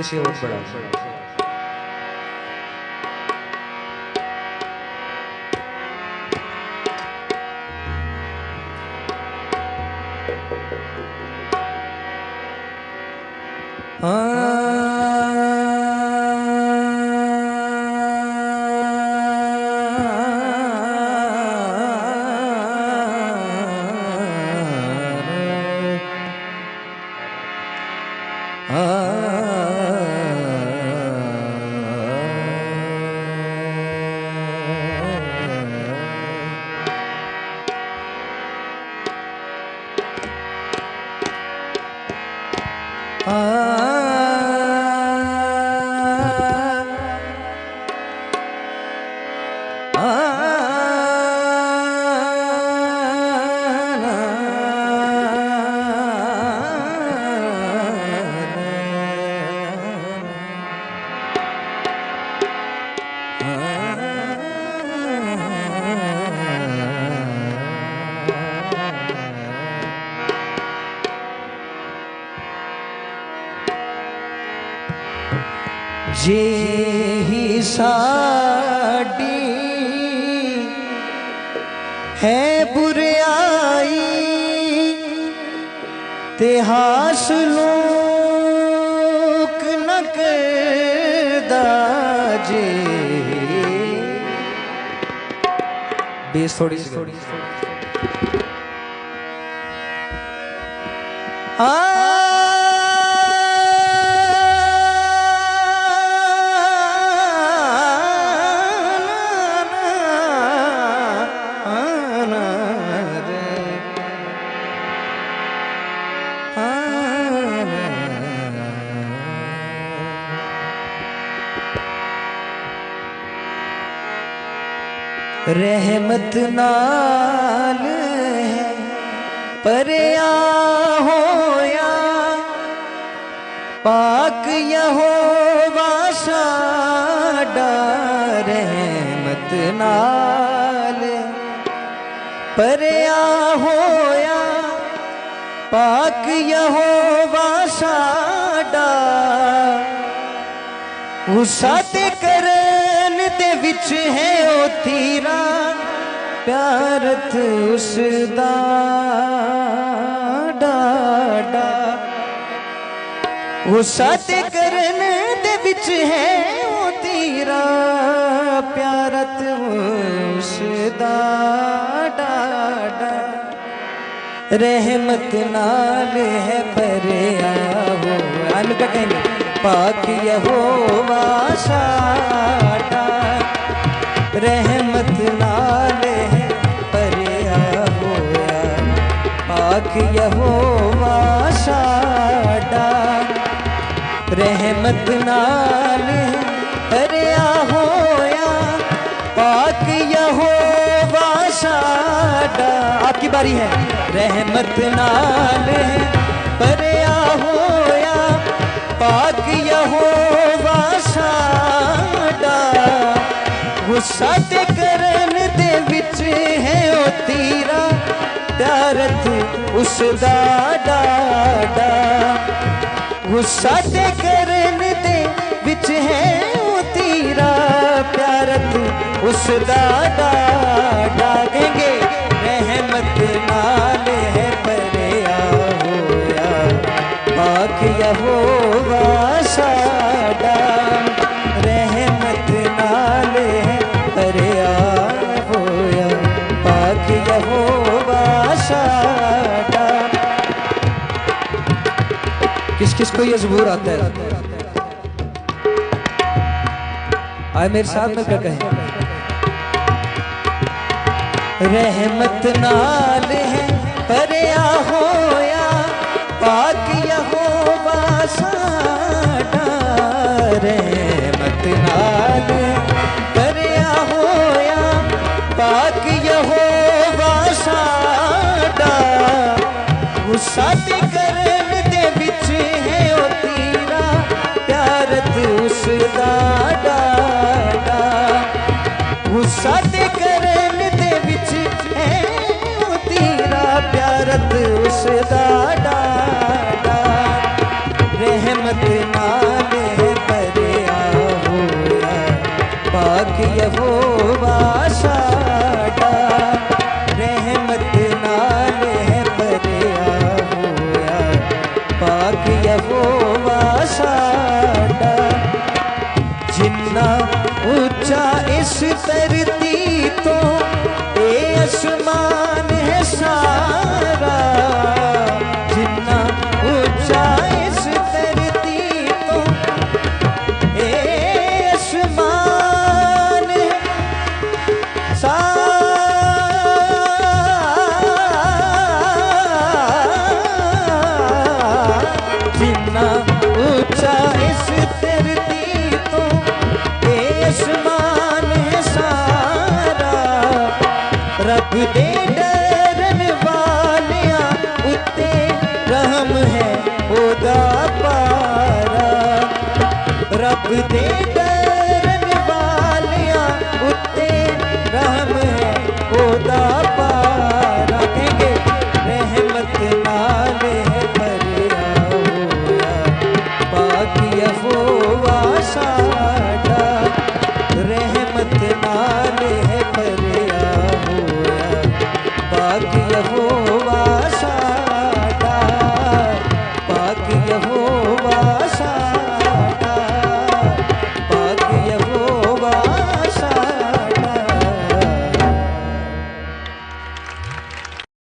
से और बड़ा। जे ही साडी है बुराई ते हासलों न करदा जे बेस थोड़ी रहमत नाल है परया होया पाक यहोवा साडा रहमत नाल परया होया पाक यहोवा साडा उसा ते करन दे विच है ओ तेरा प्यारत उसदा डाडा उसा ते करन दे विच है ओ तेरा प्यारत उसदा डाडा रहमत नाल है परया हो अन का कहने पाक यहोवा साडा रहमत नाल है परया होया पाक यहोवा साडा रहमत नाल है परया होया पाक यहोवा साडा। आपकी बारी है। रहमत नाल है परया होया पाक यहोवा साडा गुस्सा ते करन दे विच है ओ तेरा प्यारत उसदा डाडा गुस्सा ते करन दे विच है ओ तेरा प्यारत उसदा डाडा कहेंगे रहमत नाल है परया होया पाक यहोवा साडा रहमत नाल है परया होया पाक यहोवा साडा। किस किस को ये ज़बूर आता है? आए मेरे साथ में क्या कहें? रहमत नाल है परया होया पाक यहोवा साडा रहमत नाल परया होया पाक यहोवा साडा गुस्सा ते करन दे विच है ओ तेरा प्यारत उसदा डाडा गुस्सा ते करन दे विच है ओ तेरा प्यारत उस पाक यहोवा साडा रहमत नाल है भरिया होया पाक यहोवा साडा जिन्ना ऊंचा इस धरती तो ये आसमान है सारा जिन्ना ऊंचा इस धरती तो ये आसमान है सारा जिन्ना ऊंचा इस धरती तो ये आसमान है सारा रब दे डरन वालिया उत्ते रहम है ओदा पारा रब दे